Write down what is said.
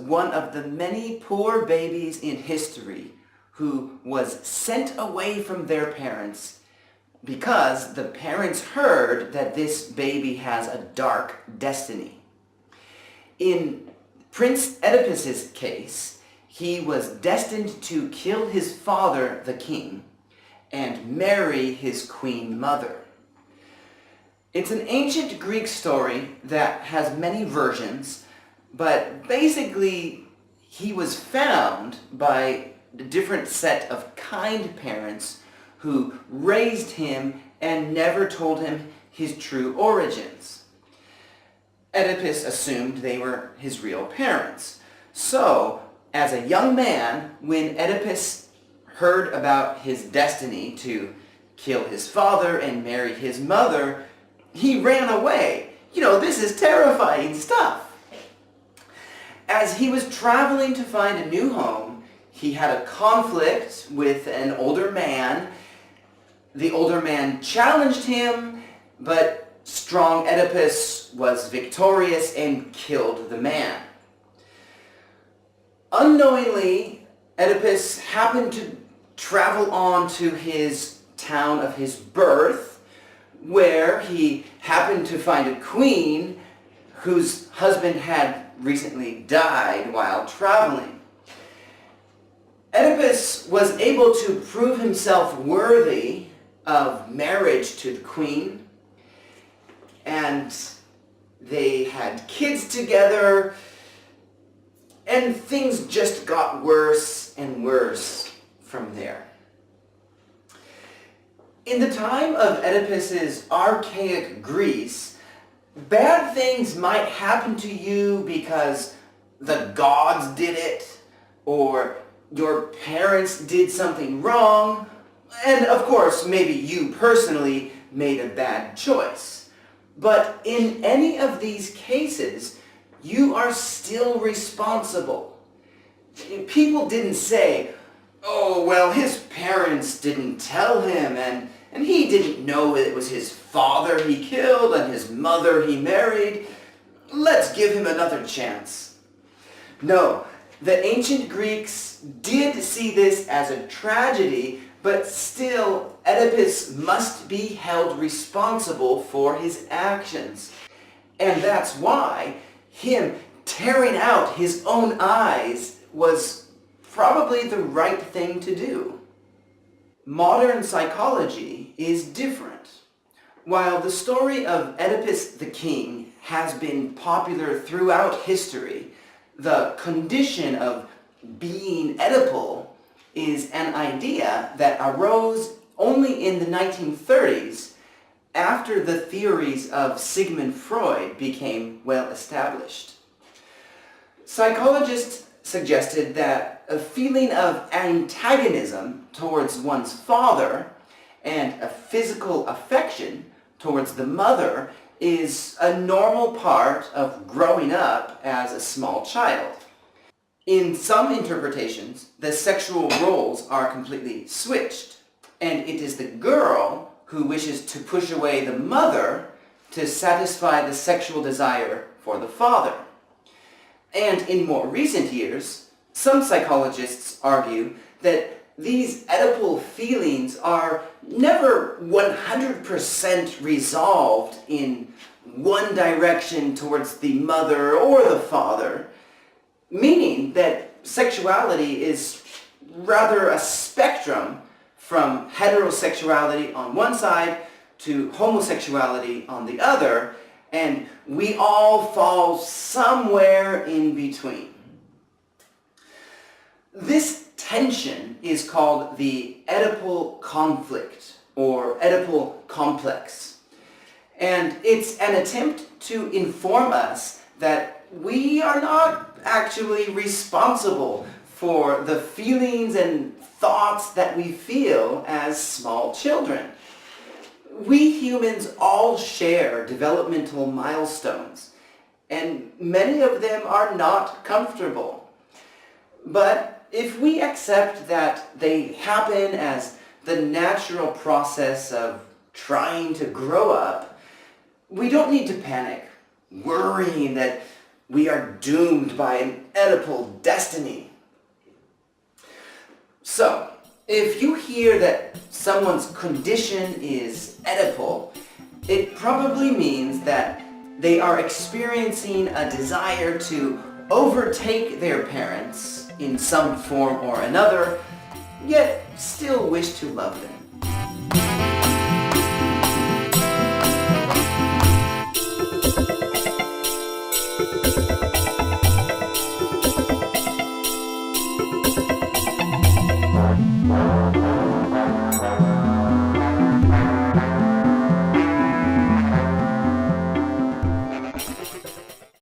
one of the many poor babies in history who was sent away from their parents because the parents heard that this baby has a dark destiny. In Prince Oedipus's case, he was destined to kill his father, the king, and marry his queen mother. It's an ancient Greek story that has many versions, but basically he was found by a different set of kind parents who raised him and never told him his true origins. Oedipus assumed they were his real parents. So, as a young man, when Oedipus heard about his destiny to kill his father and marry his mother, he ran away. This is terrifying stuff. As he was traveling to find a new home, he had a conflict with an older man. The older man challenged him, but strong Oedipus was victorious and killed the man. Unknowingly, Oedipus happened to travel on to his town of his birth, where he happened to find a queen whose husband had recently died while traveling. Oedipus was able to prove himself worthy of marriage to the queen, and they had kids together, and things just got worse and worse from there. In the time of Oedipus's archaic Greece, bad things might happen to you because the gods did it, or your parents did something wrong, and of course maybe you personally made a bad choice. But in any of these cases, you are still responsible. People didn't say, "Oh, well, his parents didn't tell him, and he didn't know it was his father he killed and his mother he married. Let's give him another chance." No, the ancient Greeks did see this as a tragedy, but still Oedipus must be held responsible for his actions. And that's why him tearing out his own eyes was probably the right thing to do. Modern psychology is different. While the story of Oedipus the king has been popular throughout history, the condition of being Oedipal is an idea that arose only in the 1930s after the theories of Sigmund Freud became well established. Psychologists suggested that a feeling of antagonism towards one's father and a physical affection towards the mother is a normal part of growing up as a small child. In some interpretations, the sexual roles are completely switched, and it is the girl who wishes to push away the mother to satisfy the sexual desire for the father. And in more recent years, some psychologists argue that these Oedipal feelings are never 100% resolved in one direction towards the mother or the father, meaning that sexuality is rather a spectrum from heterosexuality on one side to homosexuality on the other, and we all fall somewhere in between. This tension is called the Oedipal conflict or Oedipal complex, and it's an attempt to inform us that we are not actually responsible for the feelings and thoughts that we feel as small children. We humans all share developmental milestones, and many of them are not comfortable. But if we accept that they happen as the natural process of trying to grow up, we don't need to panic, worrying that We are doomed by an Oedipal destiny. So, if you hear that someone's condition is Oedipal, it probably means that they are experiencing a desire to overtake their parents in some form or another, yet still wish to love them.